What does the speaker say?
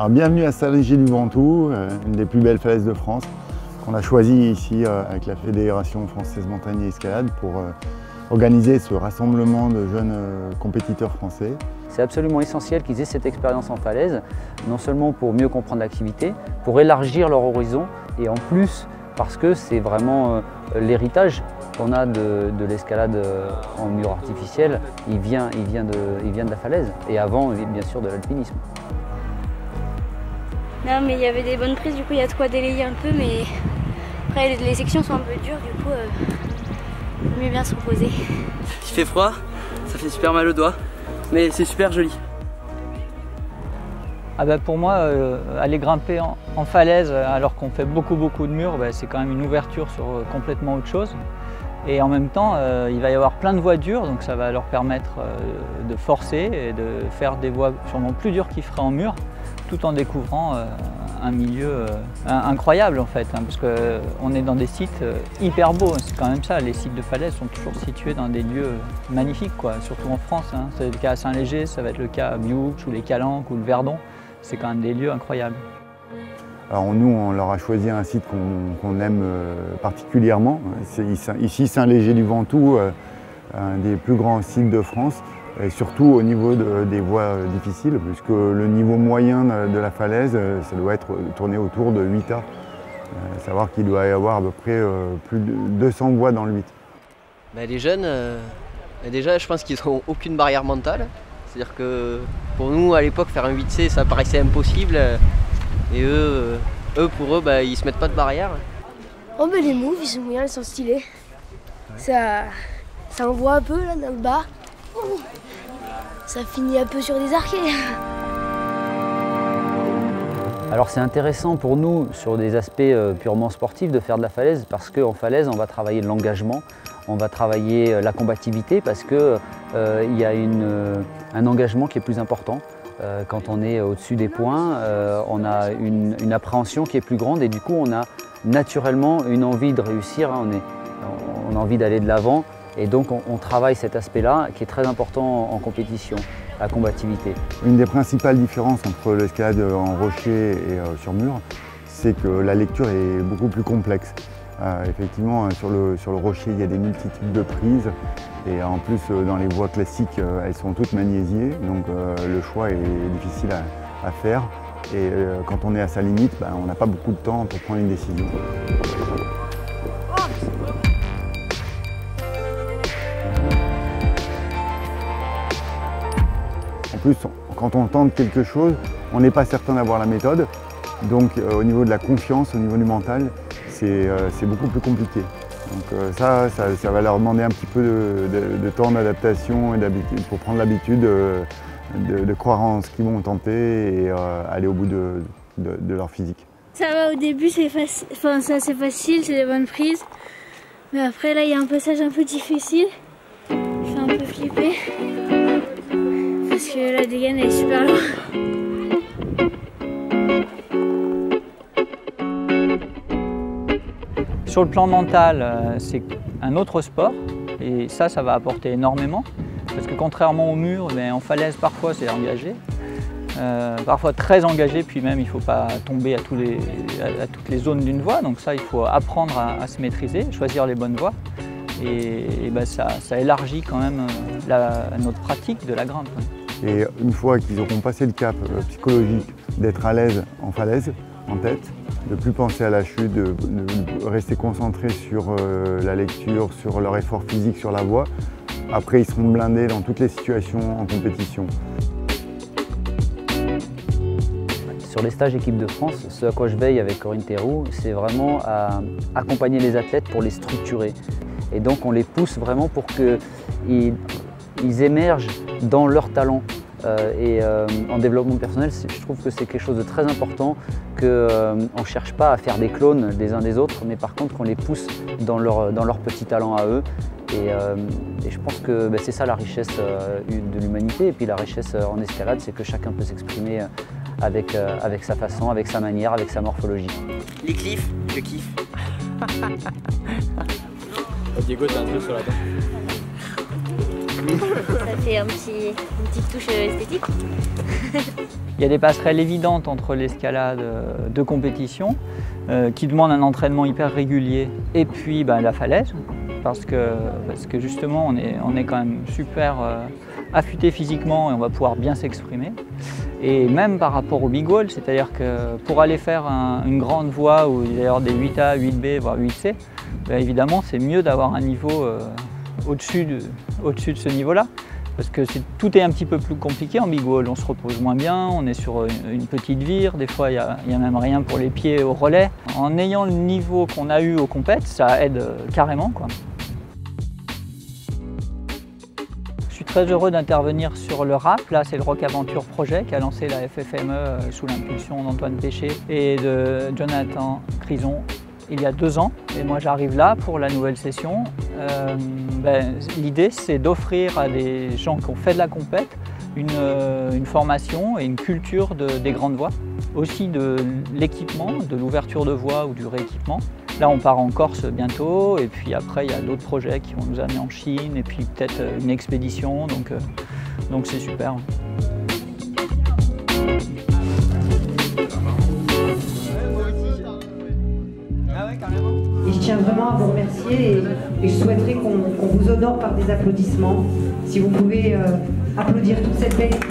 Alors, bienvenue à Saint-Léger-du-Ventoux, une des plus belles falaises de France, qu'on a choisi ici avec la Fédération française montagne et escalade pour organiser ce rassemblement de jeunes compétiteurs français. C'est absolument essentiel qu'ils aient cette expérience en falaise, non seulement pour mieux comprendre l'activité, pour élargir leur horizon et en plus parce que c'est vraiment l'héritage qu'on a de l'escalade en mur artificiel, il vient de la falaise et avant bien sûr de l'alpinisme. Non mais il y avait des bonnes prises, du coup il y a de quoi délayer un peu, mais après les sections sont un peu dures, du coup il vaut mieux bien se reposer. Il fait froid, ça fait super mal aux doigts, mais c'est super joli. Ah bah pour moi, aller grimper en falaise alors qu'on fait beaucoup de murs, c'est quand même une ouverture sur complètement autre chose. Et en même temps, il va y avoir plein de voies dures, donc ça va leur permettre de forcer et de faire des voies sûrement plus dures qu'ils feraient en mur, tout en découvrant un milieu incroyable en fait, parce qu'on est dans des sites hyper beaux, c'est quand même ça, les sites de falaise sont toujours situés dans des lieux magnifiques, surtout en France. C'est le cas à Saint-Léger, ça va être le cas à Bioux ou les Calanques ou le Verdon, c'est quand même des lieux incroyables. Alors nous, on leur a choisi un site qu'on aime particulièrement, c'est ici Saint-Léger-du-Ventoux, un des plus grands sites de France. Et surtout au niveau des voies difficiles, puisque le niveau moyen de la falaise, ça doit être tourné autour de 8A. Savoir qu'il doit y avoir à peu près plus de 200 voies dans le 8. Les jeunes, déjà je pense qu'ils n'ont aucune barrière mentale. C'est-à-dire que pour nous à l'époque faire un 8C ça paraissait impossible. Et eux pour eux, ils se mettent pas de barrière. Oh les moves, ils sont bien, ils sont stylés. Ça envoie un peu là dans le bas. Ça finit un peu sur des arquets. Alors c'est intéressant pour nous sur des aspects purement sportifs de faire de la falaise parce qu'en falaise on va travailler l'engagement, on va travailler la combativité parce qu'il y a un engagement qui est plus important. Quand on est au-dessus des points, on a une appréhension qui est plus grande et du coup on a naturellement une envie de réussir, on a envie d'aller de l'avant. Et donc on travaille cet aspect-là qui est très important en compétition, la combativité. Une des principales différences entre l'escalade en rocher et sur mur, c'est que la lecture est beaucoup plus complexe. Effectivement, sur le rocher, il y a des multitudes de prises et en plus dans les voies classiques, elles sont toutes magnésiées, donc le choix est difficile à faire. Et quand on est à sa limite, on n'a pas beaucoup de temps pour prendre une décision. En plus, quand on tente quelque chose, on n'est pas certain d'avoir la méthode. Donc au niveau de la confiance, au niveau du mental, c'est beaucoup plus compliqué. Donc ça va leur demander un petit peu de temps d'adaptation et d'habitude pour prendre l'habitude de croire en ce qu'ils vont tenter et aller au bout de leur physique. Ça va au début, c'est facile, c'est des bonnes prises. Mais après là, il y a un passage un peu difficile. Il fait un peu flipper. Parce que la dégaine est super loin. Sur le plan mental, c'est un autre sport et ça va apporter énormément. Parce que contrairement au mur, en falaise parfois c'est engagé. Parfois très engagé, puis même il ne faut pas tomber à toutes les zones d'une voie. Donc ça, il faut apprendre à se maîtriser, choisir les bonnes voies. Et ça élargit quand même notre pratique de la grimpe. Et une fois qu'ils auront passé le cap psychologique d'être à l'aise en falaise, en tête, de ne plus penser à la chute, de rester concentrés sur la lecture, sur leur effort physique, sur la voie, après ils seront blindés dans toutes les situations en compétition. Sur les stages équipe de France, ce à quoi je veille avec Corinne Théroux, c'est vraiment à accompagner les athlètes pour les structurer. Et donc on les pousse vraiment pour qu'ils émergent dans leur talent. En développement personnel, je trouve que c'est quelque chose de très important, qu'on ne cherche pas à faire des clones des uns des autres, mais par contre qu'on les pousse dans leur petit talent à eux. Et je pense que c'est ça la richesse de l'humanité. Et puis la richesse en escalade, c'est que chacun peut s'exprimer avec sa façon, avec sa manière, avec sa morphologie. Les cliffs, je kiffe. Diego, t'as un truc sur la dent. Ça fait une petite touche esthétique. Il y a des passerelles évidentes entre l'escalade de compétition qui demande un entraînement hyper régulier et puis la falaise parce que justement on est quand même super affûté physiquement et on va pouvoir bien s'exprimer. Et même par rapport au big wall, c'est-à-dire que pour aller faire une grande voie où il va y avoir des 8A, 8B, voire 8C, évidemment c'est mieux d'avoir un niveau au-dessus de ce niveau-là. Parce que tout est un petit peu plus compliqué en big wall, on se repose moins bien, on est sur une petite vire, des fois il n'y a même rien pour les pieds au relais. En ayant le niveau qu'on a eu au compète, ça aide carrément, quoi. Je suis très heureux d'intervenir sur le RAP, là c'est le Rock Aventure Projet qui a lancé la FFME sous l'impulsion d'Antoine Péché et de Jonathan Crison il y a 2 ans. Et moi j'arrive là pour la nouvelle session. L'idée c'est d'offrir à des gens qui ont fait de la compète une formation et une culture des grandes voies. Aussi de l'équipement, de l'ouverture de voies ou du rééquipement. Là on part en Corse bientôt et puis après il y a d'autres projets qui vont nous amener en Chine et puis peut-être une expédition, donc c'est super. Et je tiens vraiment à vous remercier et je souhaiterais qu'on vous honore par des applaudissements. Si vous pouvez applaudir toute cette belle équipe.